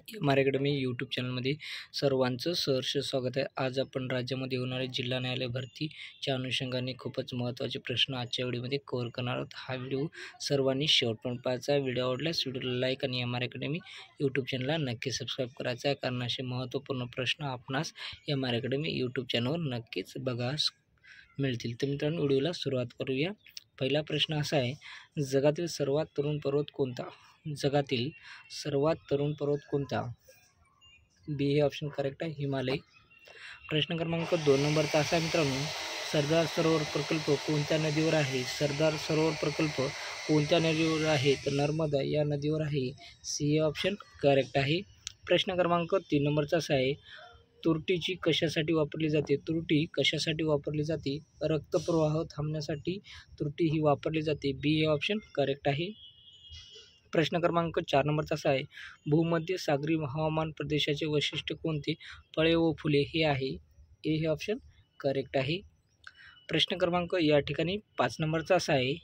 M R academy YouTube चॅनलमध्ये सर्वांचं सहर्ष स्वागत आहे। आज आपण राज्यामध्ये होणारे जिल्हा न्यायालय भरतीच्या अनुषंगाने खूपच महत्त्वाचे प्रश्न आजच्या व्हिडिओमध्ये कव्हर करणार आहोत। हा व्हिडिओ सर्वांनी शेवटपर्यंत पाहायचा आहे। व्हिडिओ आवडल्यास व्हिडिओला लाईक आणि एम आर अकॅडमी यूट्यूब चॅनलला नक्की सबस्क्राईब करायचं आहे, कारण असे महत्त्वपूर्ण प्रश्न आपणास एम आर अकॅडमी यूट्यूब चॅनलवर नक्कीच बघास मिळतील। तर मित्रांनो, व्हिडिओला सुरुवात करूया। पहिला प्रश्न असा आहे, जगातील सर्वात तरुण पर्वत कोणता? जगातील सर्वात तरुण पर्वत कोणता? बी हे ऑप्शन करेक्ट आहे, हिमालय। प्रश्न क्रमांक 2 नंबरचा असा आहे मित्रांनो, सरदार सरोवर प्रकल्प कोणत्या नदीवर आहे? सरदार सरोवर प्रकल्प कोणत्या नदीवर आहे? तर नर्मदा या नदीवर आहे। सी हे ऑप्शन करेक्ट आहे। प्रश्न क्रमांक 3 नंबरचा असा आहे, तुरटीची कशासाठी वापरली जाते? तुरटी कशासाठी वापरली जाते? रक्तप्रवाह थांबण्यासाठी तुरटी ही वापरली जाते। बी हे ऑप्शन करेक्ट आहे। प्रश्न क्रमांक 4 नंबरचा असा आहे, भूमध्य सागरी हवामान प्रदेशाचे वैशिष्ट्य कोणते? फळे व फुले हे आहे। ए हे ऑप्शन करेक्ट आहे। प्रश्न क्रमांक या ठिकाणी 5 नंबरचा असा आहे,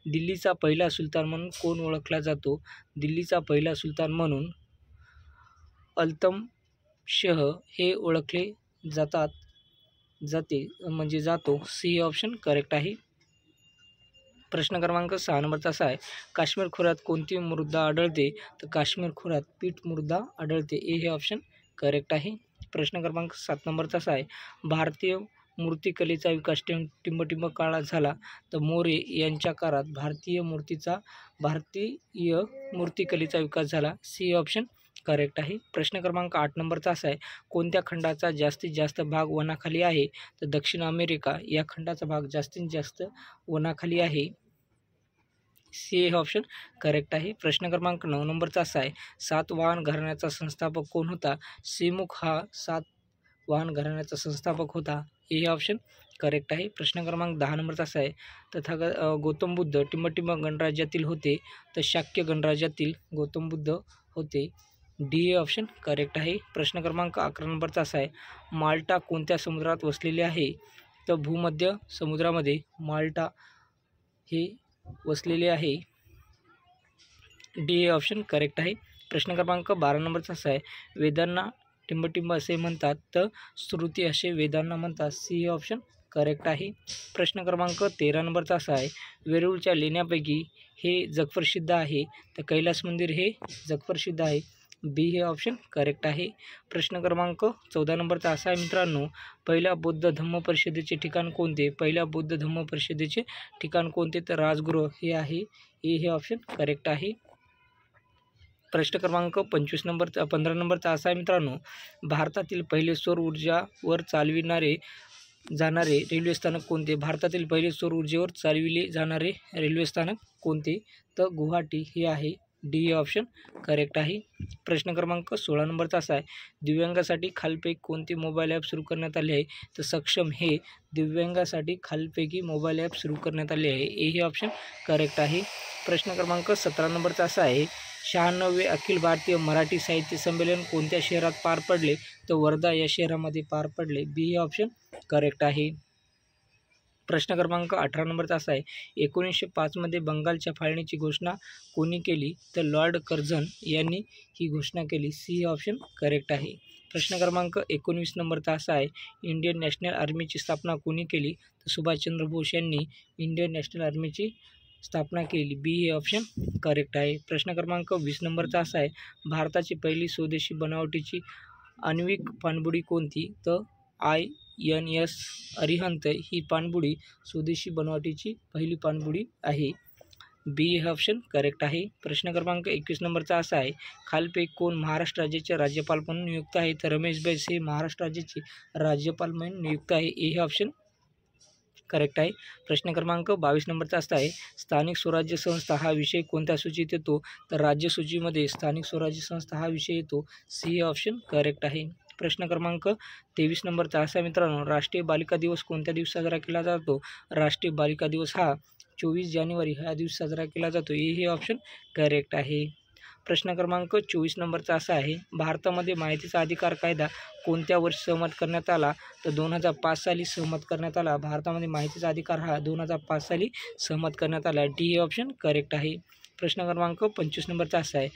दिल्लीचा पहिला सुलतान म्हणून कोण ओळखला जातो? दिल्लीचा पहिला सुलतान म्हणून अल्तमशह हे ओळखले जातो। सी हे ऑप्शन करेक्ट आहे। प्रश्न क्रमांक 6 नंबरचा असा आहे, काश्मीर खोऱ्यात कोणती मृदा आढळते? तर काश्मीर खोऱ्यात पीठ मृदा आढळते। ए हे ऑप्शन करेक्ट आहे। प्रश्न क्रमांक 7 नंबरचा असा आहे, भारतीय मूर्तिकलेचा विकास टिंबटिंब काळात झाला, तर मोरे यांच्या काळात भारतीय मूर्तिकलेचा विकास झाला। सी हे ऑप्शन करेक्ट आहे। प्रश्न क्रमांक 8 नंबरचा असा आहे, कोणत्या खंडाचा जास्तीत जास्त भाग वनाखाली आहे? तर दक्षिण अमेरिका या खंडाचा भाग जास्तीत जास्त वनाखाली आहे। सी हे ऑप्शन करेक्ट आहे। प्रश्न क्रमांक 9 नंबरचा असा आहे, सातवाहन घराण्याचा संस्थापक कोण होता? सिमुक हा सातवाहन घराण्याचा संस्थापक होता। हे ऑप्शन करेक्ट आहे। प्रश्न क्रमांक 10 नंबरचा असा आहे, गौतम बुद्ध टिंबटिंब गणराज्यातील होते, तर शाक्य गणराज्यातील गौतम बुद्ध होते। डी हे ऑप्शन करेक्ट आहे। प्रश्न क्रमांक 11 नंबरचा असा आहे, माल्टा कोणत्या समुद्रात वसलेले आहे? तर भूमध्य समुद्रामध्ये माल्टा हे वसलेले आहे। डी हे ऑप्शन करेक्ट आहे। प्रश्न क्रमांक 12 नंबरचा असा आहे, वेदांना टिंबटिंब असे म्हणतात, तर श्रुती असे वेदांना म्हणतात। सी हे ऑप्शन करेक्ट आहे। प्रश्न क्रमांक 13 नंबरचा असा आहे, वेरूळच्या लेण्यांपैकी हे जगप्रसिद्ध आहे, तर कैलास मंदिर हे जगप्रसिद्ध आहे। बी हे ऑप्शन करेक्ट आहे। प्रश्न क्रमांक 14 नंबरचा असा आहे मित्रांनो, पहिल्या बौद्ध धम्म परिषदेचे ठिकाण कोणते? पहिल्या बौद्ध धम्म परिषदेचे ठिकाण कोणते? तर राजगृह हे आहे। ए हे ऑप्शन करेक्ट आहे। प्रश्न क्रमांक 15 नंबरचा असा आहे मित्रांनो, भारतातील पहिले सौर ऊर्जावर चालविले जाणारे रेल्वे स्थानक कोणते? भारतातील पहिले सौर ऊर्जेवर चालविले जाणारे रेल्वे स्थानक कोणते? तर गुवाहाटी हे आहे। डी हे ऑप्शन करेक्ट आहे। प्रश्न क्रमांक 16 नंबरचा असा आहे, दिव्यांगासाठी खालीलपैकी कोणते मोबाईल ॲप सुरू करण्यात आले आहे? तर सक्षम हे दिव्यांगासाठी खालीलपैकी मोबाईल ॲप सुरू करण्यात आले आहे। ए हे ऑप्शन करेक्ट आहे। प्रश्न क्रमांक 17 नंबरचा असा आहे, 96वे अखिल भारतीय मराठी साहित्य संमेलन कोणत्या शहरात पार पडले? तर वर्धा या शहरामध्ये पार पडले। बी हे ऑप्शन करेक्ट आहे। प्रश्न क्रमांक 18 नंबरचा असा आहे, 1905 मध्ये बंगालच्या फाळणीची घोषणा कोणी केली? तर लॉर्ड कर्झन यांनी ही घोषणा केली। सी हे ऑप्शन करेक्ट आहे। प्रश्न क्रमांक 19 नंबरचा असा आहे, इंडियन नॅशनल आर्मीची स्थापना कोणी केली? तर सुभाषचंद्र बोस यांनी इंडियन नॅशनल आर्मीची स्थापना केली। बी हे ऑप्शन करेक्ट आहे। प्रश्न क्रमांक 20 नंबरचा असा आहे, भारताची पहिली स्वदेशी बनावटीची आण्विक पाणबुडी कोणती? तर INS अरिहंत ही पाणबुडी स्वदेशी बनावटीची पहिली पाणबुडी आहे। बी हे ऑप्शन करेक्ट आहे। प्रश्न क्रमांक 21 नंबरचा असा आहे, खालीलपैकी कोण महाराष्ट्र राज्याचे राज्यपाल म्हणून नियुक्त आहे? तर रमेश बैस हे महाराष्ट्र राज्याचे राज्यपाल म्हणून नियुक्त आहे। ए हे ऑप्शन करेक्ट आहे। प्रश्न क्रमांक 22 नंबरचा असा आहे, स्थानिक स्वराज्य संस्था हा विषय कोणत्या सूचीत येतो? तर राज्य सूचीमध्ये स्थानिक स्वराज्य संस्था हा विषय येतो। सी हे ऑप्शन करेक्ट आहे। प्रश्न क्रमांक 23 नंबरचा असा मित्रांनो, राष्ट्रीय बालिका दिवस कोणत्या दिवशी साजरा केला जातो? राष्ट्रीय बालिका दिवस हा 24 जानेवारी हा दिवस साजरा केला जातो। हे ऑप्शन करेक्ट आहे। प्रश्न क्रमांक 24 नंबरचा असा आहे, भारतामध्ये माहितीचा अधिकार कायदा कोणत्या वर्षी सहमत करण्यात आला? तर 2005 साली सहमत करण्यात आला। भारतामध्ये माहितीचा अधिकार हा 2005 साली सहमत करण्यात आला। डी हे ऑप्शन करेक्ट आहे। प्रश्न क्रमांक 25 नंबरचा असा आहे,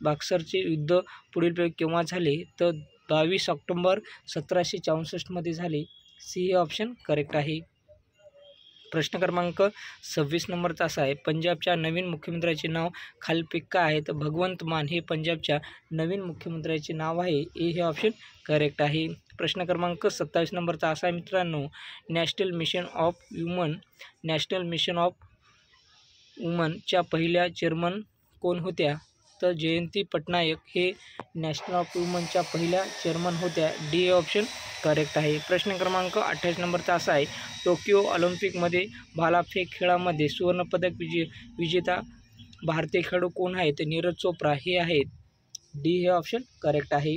बक्सरचे युद्ध पुढीलपैकी केव्हा झाले? तर 22 ऑक्टोबर 1764 मध्ये झाले. सी हे ऑप्शन करेक्ट आहे. प्रश्न क्रमांक 26 नंबरचा असा आहे, पंजाबच्या नवीन मुख्यमंत्र्याचे नाव खालीलपैकी काय आहे? तर भगवंत मान हे पंजाबच्या नवीन मुख्यमंत्र्याचे नाव आहे. ए हे ऑप्शन करेक्ट आहे. प्रश्न क्रमांक 27 नंबरचा असा आहे मित्रांनो, नॅशनल मिशन ऑफ वुमनच्या पहिल्या चेअरमन कोण होत्या? तर जयंती पटनायक हे नॅशनल ऑफ वुमनच्या पहिल्या चेअरमन होत्या. डी हे ऑप्शन करेक्ट आहे. प्रश्न क्रमांक 28 नंबरचा असा आहे, टोकियो ऑलिम्पिकमध्ये भालाफेक खेळामध्ये सुवर्णपदक विजेता भारतीय खेळाडू कोण आहे? तर नीरज चोप्रा हे आहेत. डी हे ऑप्शन करेक्ट आहे.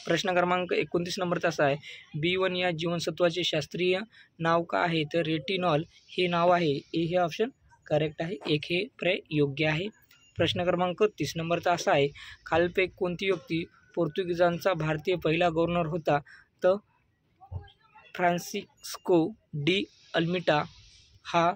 प्रश्न क्रमांक 29 नंबरचा असा आहे, B1 या जीवनसत्वाचे शास्त्रीय नाव का आहे? तर रेटिनॉल हे नाव आहे. ए हे ऑप्शन करेक्ट आहे. एक हे योग्य आहे. प्रश्न क्रमांक 30 नंबरचा असा आहे, खालीलपैकी कोणती व्यक्ती पोर्तुगीजांचा भारतीय पहिला गव्हर्नर होता? तर फ्रान्सिस्को डी अल्मिटा हा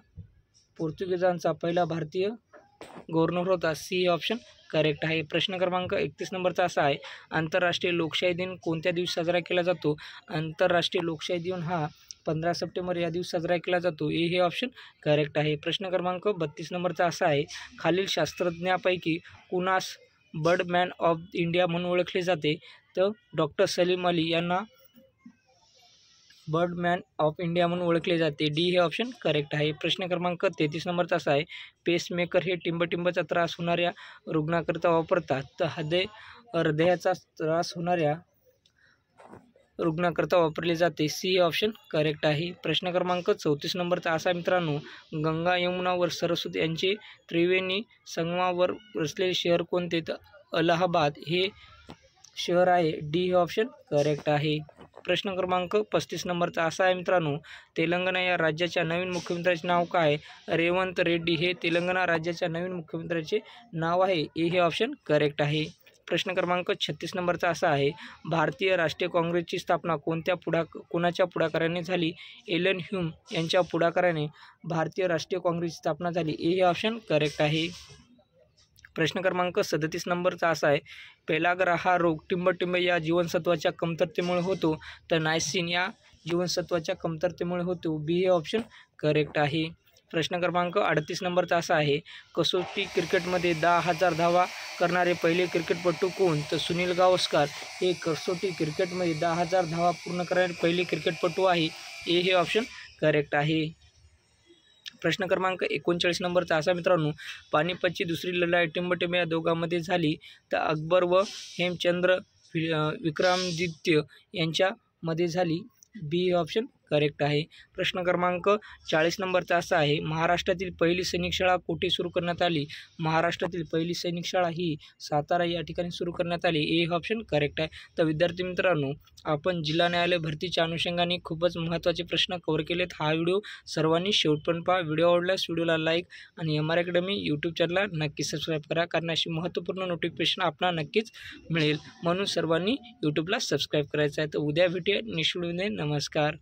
पोर्तुगीजांचा पहिला भारतीय गव्हर्नर होता. सी हे ऑप्शन करेक्ट आहे. प्रश्न क्रमांक 31 नंबरचा असा आहे, आंतरराष्ट्रीय लोकशाही दिन कोणत्या दिवशी साजरा केला जातो? आंतरराष्ट्रीय लोकशाही दिन हा 15 सप्टेंबर या दिवशी साजरा केला जातो. ए हे ऑप्शन करेक्ट आहे. प्रश्न क्रमांक 32 नंबरचा असा आहे, खालील शास्त्रज्ञापैकी कुणास बर्डमॅन ऑफ इंडिया म्हणून ओळखले जाते? तर डॉक्टर सलीम अली यांना बर्डमॅन ऑफ इंडिया म्हणून ओळखले जाते. डी हे ऑप्शन करेक्ट आहे. प्रश्न क्रमांक 33 नंबरचा असा आहे, पेसमेकर हे टिंबटिंबाचा त्रास होणाऱ्या रुग्णाकरिता वापरतात. तर हृदयाचा त्रास होणाऱ्या रुग्णाकरिता वापरले जाते. सी हे ऑप्शन करेक्ट आहे. प्रश्न क्रमांक 34 नंबरचा असा मित्रांनो, गंगा यमुना व सरस्वती यांचे त्रिवेणी संगमावर वसलेले शहर कोणते? तर अलाहाबाद हे शहर आहे. डी हे ऑप्शन करेक्ट आहे. प्रश्न क्रमांक 35 नंबरचा असा आहे मित्रांनो, तेलंगणा या राज्याच्या नवीन मुख्यमंत्र्याचे नाव काय? रेवंत रेड्डी हे तेलंगणा राज्याच्या नवीन मुख्यमंत्र्याचे नाव आहे. ए हे ऑप्शन करेक्ट आहे. प्रश्न क्रमांक 36 नंबरचा असा आहे, भारतीय राष्ट्रीय काँग्रेसची स्थापना कोणाच्या पुढाकाराने झाली? एलन ह्यूम यांच्या पुढाकाराने भारतीय राष्ट्रीय काँग्रेसची स्थापना झाली. ए हे ऑप्शन करेक्ट आहे. प्रश्न क्रमांक 37 नंबरचा असा आहे, पेलाग्रा हा रोग टिंबटिंब या जीवनसत्वाच्या कमतरतेमुळे होतो. तर नायसिन या जीवनसत्वाच्या कमतरतेमुळे होतो. बी हे ऑप्शन करेक्ट आहे. प्रश्न क्रमांक 38 नंबरचा असा आहे, कसोटी क्रिकेटमध्ये 10,000 धावा करणारे पहिले क्रिकेटपटू कोण? तर सुनील गावस्कर हे कसोटी क्रिकेटमध्ये 10,000 धावा पूर्ण करणारे पहिले क्रिकेटपटू आहे. ए हे ऑप्शन करेक्ट आहे. प्रश्न क्रमांक 39 नंबरचा असा मित्रांनो, पानिपतची दुसरी लढाई टिंबटिंब या दोघांमध्ये झाली. तर अकबर व हेमचंद्र विक्रमादित्य यांच्यामध्ये झाली. बी हे ऑप्शन करेक्ट आहे. प्रश्न क्रमांक 40 नंबरचा असा आहे, महाराष्ट्रातील पहिली सैनिक शाळा कुठे सुरू करण्यात आली? महाराष्ट्रातील पहिली सैनिक शाळा ही सातारा या ठिकाणी सुरू करण्यात आली. ए हे ऑप्शन करेक्ट आहे. तर विद्यार्थी मित्रांनो, आपण जिल्हा न्यायालय भरतीच्या अनुषंगाने खूपच महत्त्वाचे प्रश्न कव्हर केलेत. हा व्हिडिओ सर्वांनी शेवटपर्यंत पहा. व्हिडिओ आवडल्यास व्हिडिओला लाईक आणि MR अकॅडमी यूट्यूब चॅनलला नक्की सबस्क्राईब करा, कारण अशी महत्त्वपूर्ण नोटिफिकेशन आपल्याला नक्कीच मिळेल. म्हणून सर्वांनी यूट्यूबला सबस्क्राईब करायचं आहे. तर उद्या भेटूया नेक्स्ट व्हिडिओमध्ये. नमस्कार.